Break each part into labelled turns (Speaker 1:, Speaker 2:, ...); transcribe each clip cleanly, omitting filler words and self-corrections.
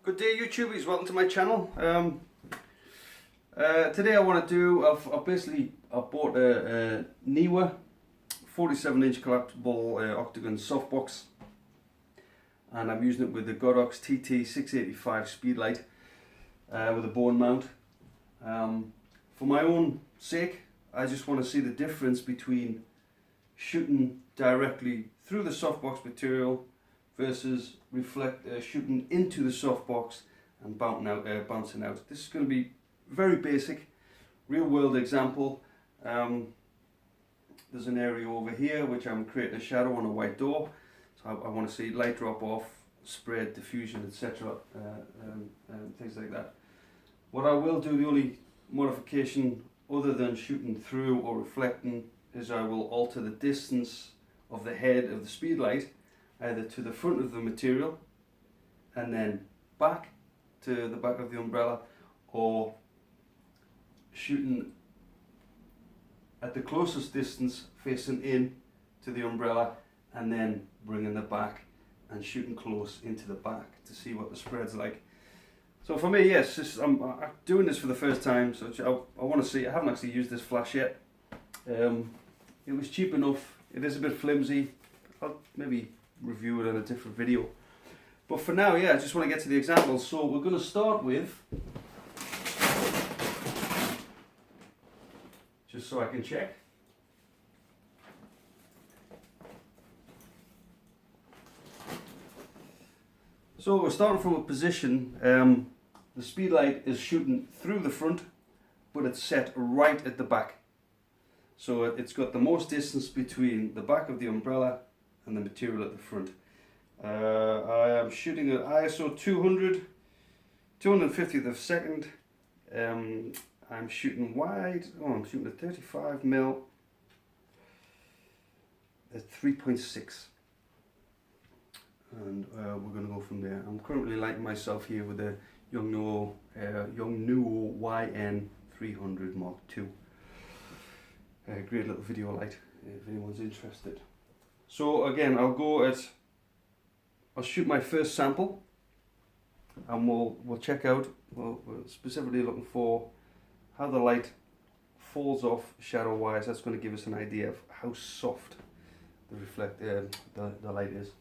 Speaker 1: Good day, YouTubers. Welcome to my channel. Today I want to do. I've bought a Neewer 47-inch collapsible octagon softbox, and I'm using it with the Godox TT685 Speedlite with a bone mount. For my own sake, I just want to see the difference between shooting directly through the softbox material versus shooting into the softbox and bouncing out. This is going to be very basic, real world example. There's an area over here which I'm creating a shadow on a white door, so I want to see light drop off, spread, diffusion, etc. Things like that. What I will do, the only modification other than shooting through or reflecting, is I will alter the distance of the head of the Speedlite either to the front of the material and then back to the back of the umbrella, or shooting at the closest distance facing in to the umbrella and then bringing the back and shooting close into the back to see what the spread's like. So for me, yes, I'm doing this for the first time, so I want to see. I haven't actually used this flash yet. It was cheap enough. It is a bit flimsy. I'll maybe review it in a different video. But for now, yeah, I just want to get to the examples. So we're going to start with, just so I can check. So we're starting from a position, the Speedlite is shooting through the front, but it's set right at the back. So it's got the most distance between the back of the umbrella and the material at the front. I am shooting at ISO 250th of a second. I'm shooting wide. I'm shooting at 35mm at 3.6, and we're going to go from there. I'm currently lighting myself here with a Neewer YN300 Mark II. Great little video light if anyone's interested. So again, I'll shoot my first sample, and we'll check out. We're specifically looking for how the light falls off shadow wise. That's going to give us an idea of how soft the light is.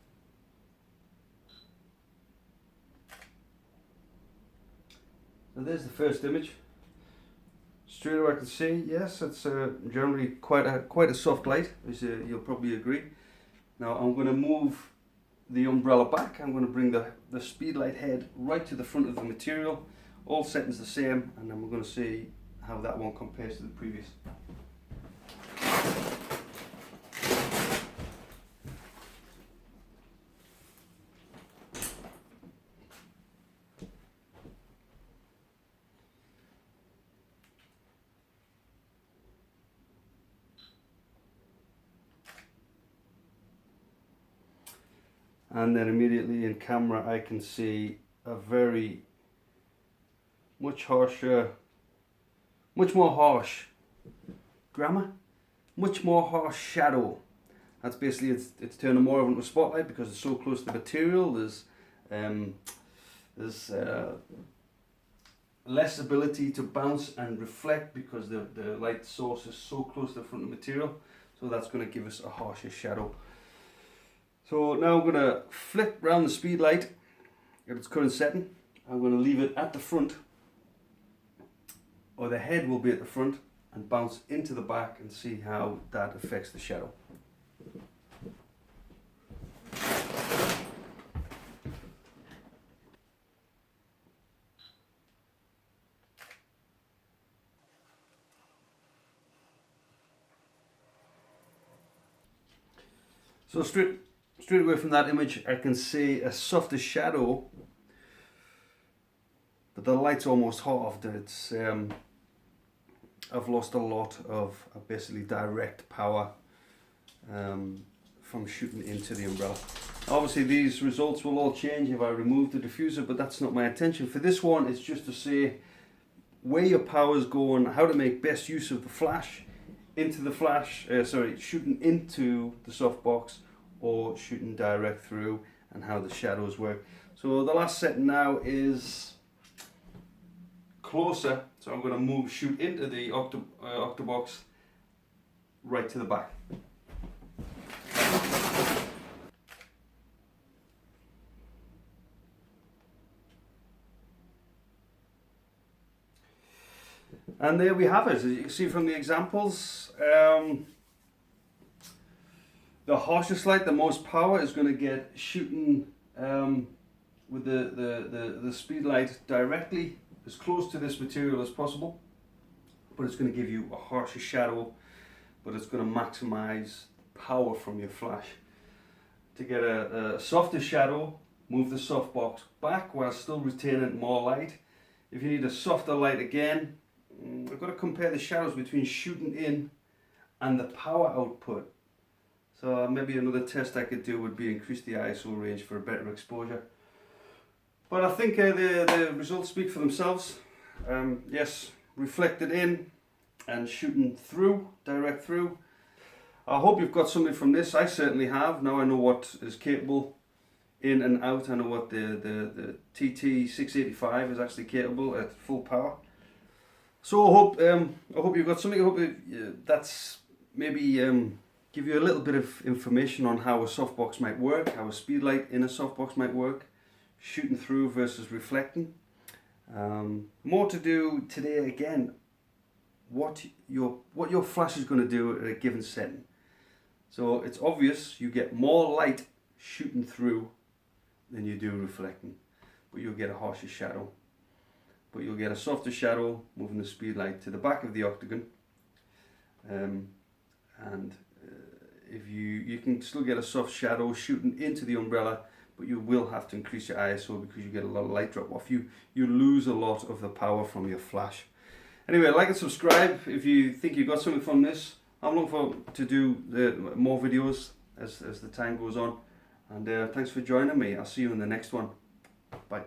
Speaker 1: So there's the first image. Straight away I can see, yes, it's generally quite a soft light, as you'll probably agree. Now I'm going to move the umbrella back. I'm going to bring the Speedlite head right to the front of the material. All settings the same, and then we're going to see how that one compares to the previous. And then immediately in camera I can see a much more harsh shadow. That's basically, it's turning more into a spotlight because it's so close to the material. There's less ability to bounce and reflect because the light source is so close to the front of the material. So that's going to give us a harsher shadow. So now I'm going to flip around the Speedlite at its current setting. I'm going to leave it at the front, or the head will be at the front, and bounce into the back and see how that affects the shadow. So straight away from that image I can see a softer shadow, but the light's almost halved. I've lost a lot of basically direct power from shooting into the umbrella. Obviously these results will all change if I remove the diffuser, but that's not my intention. For this one, it's just to say where your power's going, how to make best use of the flash, shooting into the softbox or shooting direct through, and how the shadows work. So the last setting now is closer, so I'm going to shoot into the Octabox right to the back. And there we have it. As you can see from the examples, the harshest light, the most power, is going to get shooting with the Speedlite directly as close to this material as possible, but it's going to give you a harsher shadow, but it's going to maximize power from your flash. To get a softer shadow, move the softbox back while still retaining more light. If you need a softer light again, I've got to compare the shadows between shooting in and the power output. So maybe another test I could do would be increase the ISO range for a better exposure. But I think the results speak for themselves. Yes, reflected in and shooting through, direct through. I hope you've got something from this. I certainly have. Now I know what is capable in and out. I know what the TT685 is actually capable at full power. So I hope you've got something. I hope that's maybe give you a little bit of information on how a softbox might work, how a Speedlite in a softbox might work, shooting through versus reflecting. More to do today again, what your flash is going to do at a given setting. So it's obvious you get more light shooting through than you do reflecting, but you'll get a harsher shadow. But you'll get a softer shadow moving the Speedlite to the back of the octagon, if you can still get a soft shadow shooting into the umbrella, but you will have to increase your ISO because you get a lot of light drop off. You lose a lot of the power from your flash. Anyway, like and subscribe if you think you got something from this. I'm looking forward to do more videos as the time goes on, and thanks for joining me. I'll see you in the next one. Bye.